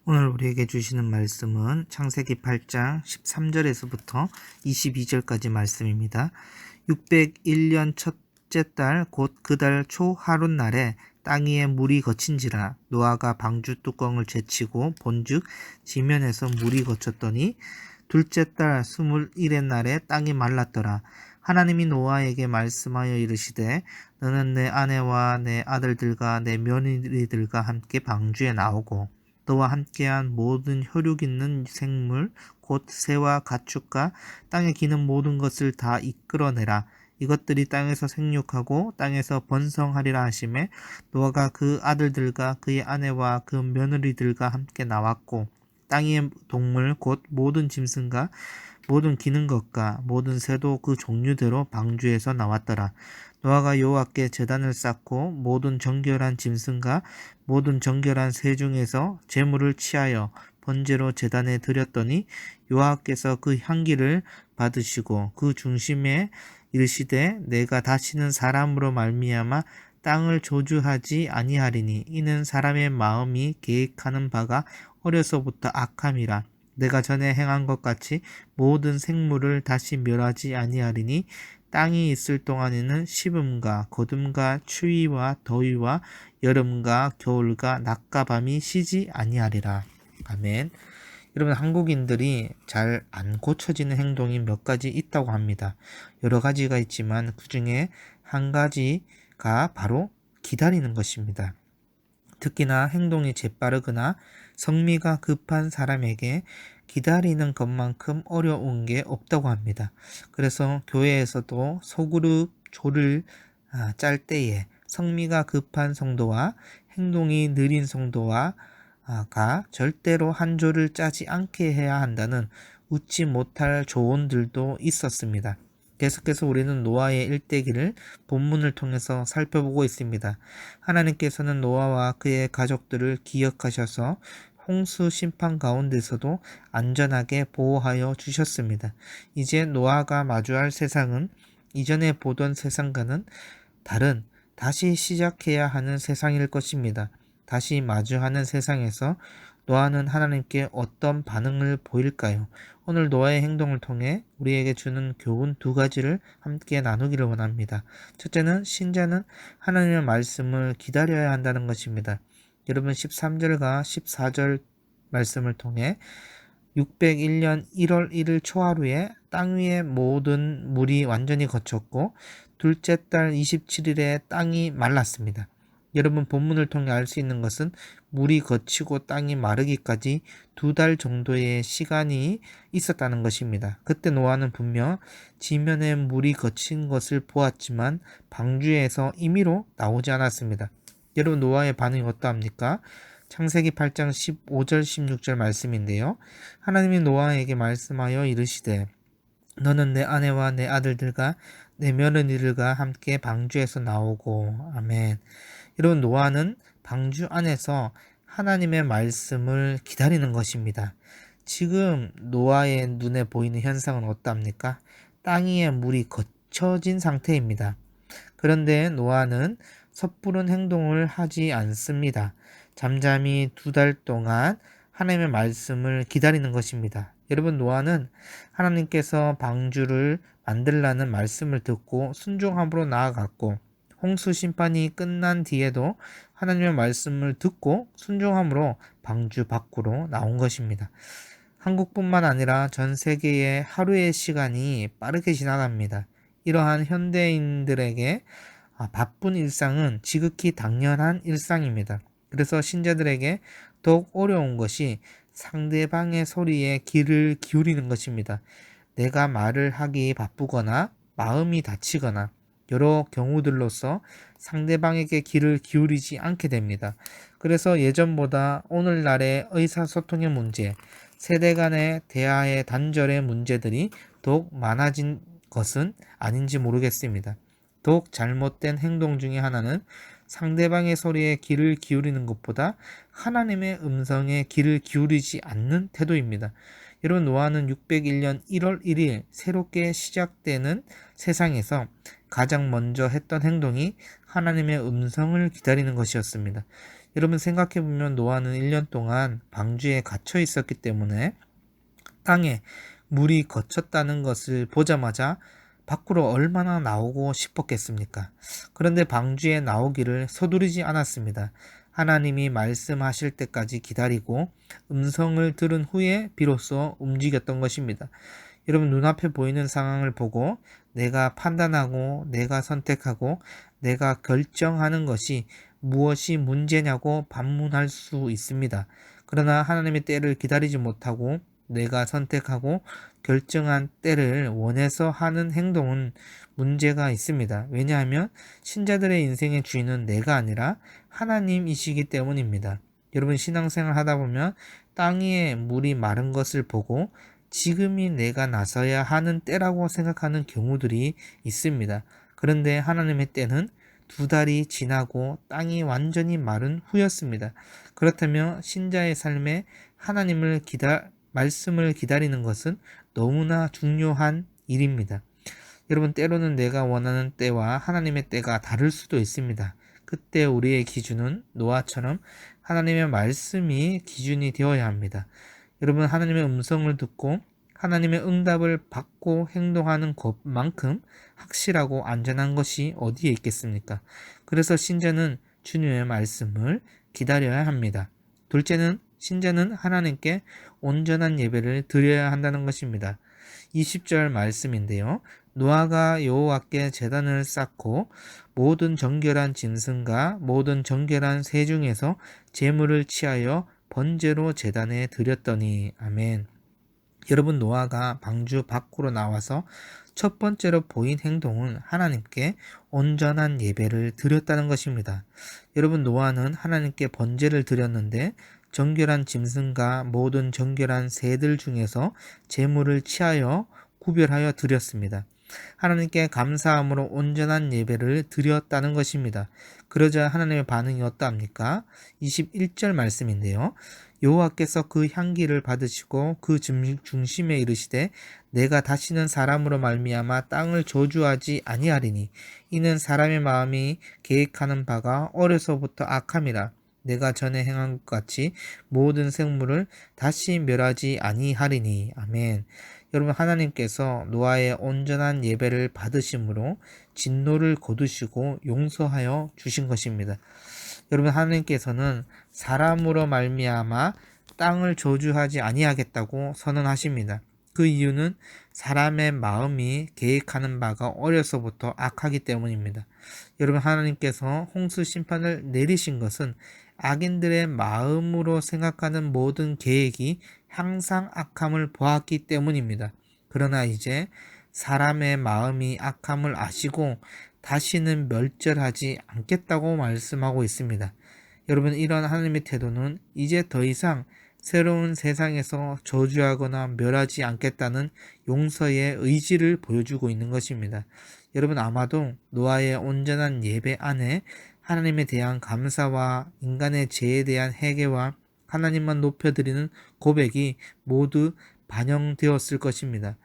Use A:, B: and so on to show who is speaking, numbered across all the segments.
A: 오늘 우리에게 주시는 말씀은 창세기 8장 13절에서부터 22절까지 말씀입니다. 601년 첫째 달 곧 그 달 초 하룻날에 땅 위에 물이 거친지라 노아가 방주 뚜껑을 제치고 본즉 지면에서 물이 거쳤더니 둘째 달 21의 날에 땅이 말랐더라. 하나님이 노아에게 말씀하여 이르시되 너는 내 아내와 내 아들들과 내 며느리들과 함께 방주에 나오고 너와 함께한 모든 혈육 있는 생물 곧 새와 가축과 땅에 기는 모든 것을 다 이끌어내라. 이것들이 땅에서 생육하고 땅에서 번성하리라 하시매 노아가 그 아들들과 그의 아내와 그 며느리들과 함께 나왔고 땅 위의 동물 곧 모든 짐승과 모든 기는 것과 모든 새도 그 종류대로 방주에서 나왔더라. 노아가 여호와께 제단을 쌓고 모든 정결한 짐승과 모든 정결한 새 중에서 제물을 취하여 번제로 제단에 드렸더니 여호와께서 그 향기를 받으시고 그 중심에 이르시되 내가 다시는 사람으로 말미암아 땅을 저주하지 아니하리니 이는 사람의 마음이 계획하는 바가 어려서부터 악함이라. 내가 전에 행한 것 같이 모든 생물을 다시 멸하지 아니하리니 땅이 있을 동안에는 식음과 거둠과 추위와 더위와 여름과 겨울과 낮과 밤이 쉬지 아니하리라. 아멘. 여러분, 한국인들이 잘 안 고쳐지는 행동이 몇 가지 있다고 합니다. 여러 가지가 있지만 그 중에 한 가지가 바로 기다리는 것입니다. 특히나 행동이 재빠르거나 성미가 급한 사람에게 기다리는 것만큼 어려운 게 없다고 합니다. 그래서 교회에서도 소그룹 조를 짤 때에 성미가 급한 성도와 행동이 느린 성도와 가 절대로 한 조를 짜지 않게 해야 한다는 웃지 못할 조언들도 있었습니다. 계속해서 우리는 노아의 일대기를 본문을 통해서 살펴보고 있습니다. 하나님께서는 노아와 그의 가족들을 기억하셔서 홍수 심판 가운데서도 안전하게 보호하여 주셨습니다. 이제 노아가 마주할 세상은 이전에 보던 세상과는 다른 다시 시작해야 하는 세상일 것입니다. 다시 마주하는 세상에서 노아는 하나님께 어떤 반응을 보일까요? 오늘 노아의 행동을 통해 우리에게 주는 교훈 두 가지를 함께 나누기를 원합니다. 첫째는 신자는 하나님의 말씀을 기다려야 한다는 것입니다. 여러분 13절과 14절 말씀을 통해 601년 1월 1일 초하루에 땅 위의 모든 물이 완전히 거쳤고 둘째 달 27일에 땅이 말랐습니다. 여러분 본문을 통해 알 수 있는 것은 물이 거치고 땅이 마르기까지 2달 정도의 시간이 있었다는 것입니다. 그때 노아는 분명 지면에 물이 거친 것을 보았지만 방주에서 임의로 나오지 않았습니다. 여러분 노아의 반응이 어떠합니까? 창세기 8장 15절 16절 말씀인데요. 하나님이 노아에게 말씀하여 이르시되 너는 내 아내와 내 아들들과 내 며느리들과 함께 방주에서 나오고. 아멘. 이런 노아는 방주 안에서 하나님의 말씀을 기다리는 것입니다. 지금 노아의 눈에 보이는 현상은 어떻습니까? 땅 위에 물이 거쳐진 상태입니다. 그런데 노아는 섣부른 행동을 하지 않습니다. 잠잠히 2달 동안 하나님의 말씀을 기다리는 것입니다. 여러분 노아는 하나님께서 방주를 만들라는 말씀을 듣고 순종함으로 나아갔고 홍수 심판이 끝난 뒤에도 하나님의 말씀을 듣고 순종함으로 방주 밖으로 나온 것입니다. 한국뿐만 아니라 전 세계의 하루의 시간이 빠르게 지나갑니다. 이러한 현대인들에게 바쁜 일상은 지극히 당연한 일상입니다. 그래서 신자들에게 더욱 어려운 것이 상대방의 소리에 귀를 기울이는 것입니다. 내가 말을 하기 바쁘거나 마음이 다치거나 여러 경우들로서 상대방에게 귀를 기울이지 않게 됩니다. 그래서 예전보다 오늘날의 의사소통의 문제, 세대 간의 대화의 단절의 문제들이 더욱 많아진 것은 아닌지 모르겠습니다. 더욱 잘못된 행동 중에 하나는 상대방의 소리에 귀를 기울이는 것보다 하나님의 음성에 귀를 기울이지 않는 태도입니다. 여러분 노아는 601년 1월 1일 새롭게 시작되는 세상에서 가장 먼저 했던 행동이 하나님의 음성을 기다리는 것이었습니다. 여러분 생각해보면 노아는 1년 동안 방주에 갇혀 있었기 때문에 땅에 물이 거쳤다는 것을 보자마자 밖으로 얼마나 나오고 싶었겠습니까? 그런데 방주에 나오기를 서두르지 않았습니다. 하나님이 말씀하실 때까지 기다리고 음성을 들은 후에 비로소 움직였던 것입니다. 여러분 눈앞에 보이는 상황을 보고 내가 판단하고 내가 선택하고 내가 결정하는 것이 무엇이 문제냐고 반문할 수 있습니다. 그러나 하나님의 때를 기다리지 못하고 내가 선택하고 결정한 때를 원해서 하는 행동은 문제가 있습니다. 왜냐하면 신자들의 인생의 주인은 내가 아니라 하나님이시기 때문입니다. 여러분 신앙생활 하다 보면 땅 위에 물이 마른 것을 보고 지금이 내가 나서야 하는 때라고 생각하는 경우들이 있습니다. 그런데 하나님의 때는 2달이 지나고 땅이 완전히 마른 후였습니다. 그렇다면 신자의 삶에 하나님을 말씀을 기다리는 것은 너무나 중요한 일입니다. 여러분 때로는 내가 원하는 때와 하나님의 때가 다를 수도 있습니다. 그때 우리의 기준은 노아처럼 하나님의 말씀이 기준이 되어야 합니다. 여러분 하나님의 음성을 듣고 하나님의 응답을 받고 행동하는 것만큼 확실하고 안전한 것이 어디에 있겠습니까? 그래서 신자는 주님의 말씀을 기다려야 합니다. 둘째는 신자는 하나님께 온전한 예배를 드려야 한다는 것입니다. 20절 말씀인데요. 노아가 여호와께 제단을 쌓고 모든 정결한 짐승과 모든 정결한 새 중에서 제물을 취하여 번제로 제단에 드렸더니 아멘. 여러분 노아가 방주 밖으로 나와서 첫 번째로 보인 행동은 하나님께 온전한 예배를 드렸다는 것입니다. 여러분 노아는 하나님께 번제를 드렸는데 정결한 짐승과 모든 정결한 새들 중에서 제물을 취하여 구별하여 드렸습니다. 하나님께 감사함으로 온전한 예배를 드렸다는 것입니다. 그러자 하나님의 반응이 어떠합니까? 21절 말씀인데요. 여호와께서 그 향기를 받으시고 그 중심에 이르시되 내가 다시는 사람으로 말미암아 땅을 저주하지 아니하리니 이는 사람의 마음이 계획하는 바가 어려서부터 악함이라 내가 전에 행한 것 같이 모든 생물을 다시 멸하지 아니하리니 아멘. 여러분 하나님께서 노아의 온전한 예배를 받으심으로 진노를 거두시고 용서하여 주신 것입니다. 여러분 하나님께서는 사람으로 말미암아 땅을 저주하지 아니하겠다고 선언하십니다. 그 이유는 사람의 마음이 계획하는 바가 어려서부터 악하기 때문입니다. 여러분 하나님께서 홍수 심판을 내리신 것은 악인들의 마음으로 생각하는 모든 계획이 항상 악함을 보았기 때문입니다. 그러나 이제 사람의 마음이 악함을 아시고 다시는 멸절하지 않겠다고 말씀하고 있습니다. 여러분 이런 하나님의 태도는 이제 더 이상 새로운 세상에서 저주하거나 멸하지 않겠다는 용서의 의지를 보여주고 있는 것입니다. 여러분 아마도 노아의 온전한 예배 안에 하나님에 대한 감사와 인간의 죄에 대한 회개와 하나님만 높여드리는 고백이 모두 반영되었을 것입니다.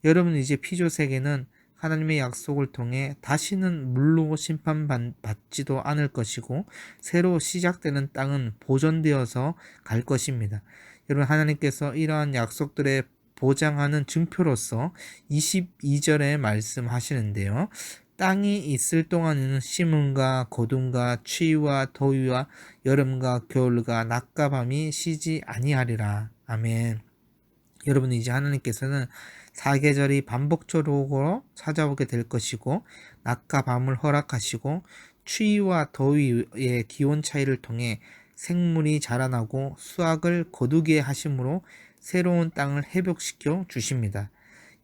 A: 여러분 이제 피조 세계는 하나님의 약속을 통해 다시는 물로 심판받지도 않을 것이고 새로 시작되는 땅은 보존되어서 갈 것입니다. 여러분 하나님께서 이러한 약속들에 보장하는 증표로서 22절에 말씀하시는데요. 땅이 있을 동안에는 심음과 거둠과 추위와 더위와 여름과 겨울과 낮과 밤이 쉬지 아니하리라. 아멘. 여러분 이제 하나님께서는 사계절이 반복적으로 찾아오게 될 것이고 낮과 밤을 허락하시고 추위와 더위의 기온 차이를 통해 생물이 자라나고 수확을 거두게 하심으로 새로운 땅을 회복시켜 주십니다.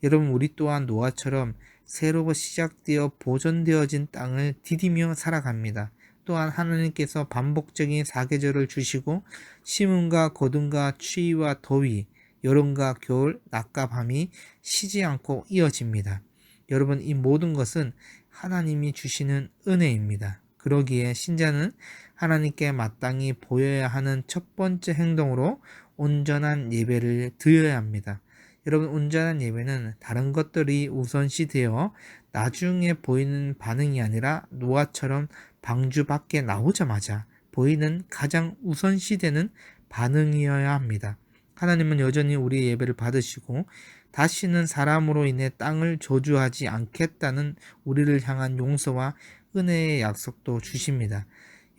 A: 여러분 우리 또한 노아처럼 새로 시작되어 보존되어진 땅을 디디며 살아갑니다. 또한 하나님께서 반복적인 사계절을 주시고 심음과 거둠과 추위와 더위 여름과 겨울, 낮과 밤이 쉬지 않고 이어집니다. 여러분 이 모든 것은 하나님이 주시는 은혜입니다. 그러기에 신자는 하나님께 마땅히 보여야 하는 첫 번째 행동으로 온전한 예배를 드려야 합니다. 여러분 온전한 예배는 다른 것들이 우선시 되어 나중에 보이는 반응이 아니라 노아처럼 방주 밖에 나오자마자 보이는 가장 우선시되는 반응이어야 합니다. 하나님은 여전히 우리의 예배를 받으시고 다시는 사람으로 인해 땅을 저주하지 않겠다는 우리를 향한 용서와 은혜의 약속도 주십니다.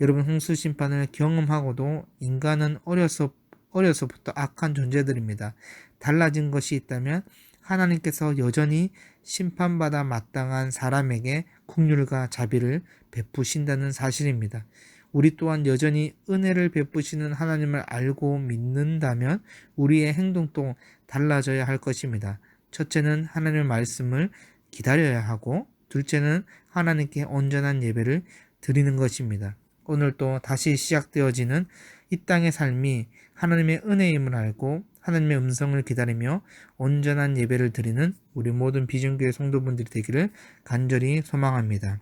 A: 여러분, 홍수 심판을 경험하고도 인간은 어려서부터 악한 존재들입니다. 달라진 것이 있다면 하나님께서 여전히 심판받아 마땅한 사람에게 긍휼과 자비를 베푸신다는 사실입니다. 우리 또한 여전히 은혜를 베푸시는 하나님을 알고 믿는다면 우리의 행동도 달라져야 할 것입니다. 첫째는 하나님의 말씀을 기다려야 하고, 둘째는 하나님께 온전한 예배를 드리는 것입니다. 오늘 또 다시 시작되어지는 이 땅의 삶이 하나님의 은혜임을 알고 하나님의 음성을 기다리며 온전한 예배를 드리는 우리 모든 비전교회 성도분들이 되기를 간절히 소망합니다.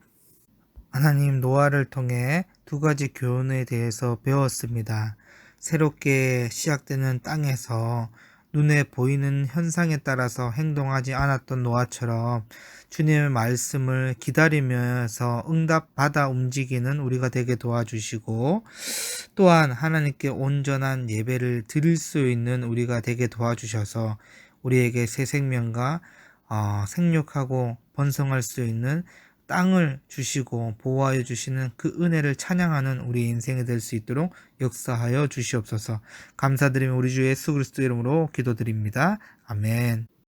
A: 하나님, 노아를 통해 두 가지 교훈에 대해서 배웠습니다. 새롭게 시작되는 땅에서 눈에 보이는 현상에 따라서 행동하지 않았던 노아처럼 주님의 말씀을 기다리면서 응답받아 움직이는 우리가 되게 도와주시고, 또한 하나님께 온전한 예배를 드릴 수 있는 우리가 되게 도와주셔서 우리에게 새 생명과 생육하고 번성할 수 있는 땅을 주시고 보호하여 주시는 그 은혜를 찬양하는 우리 인생이 될 수 있도록 역사하여 주시옵소서. 감사드리며 우리 주 예수 그리스도 이름으로 기도드립니다. 아멘.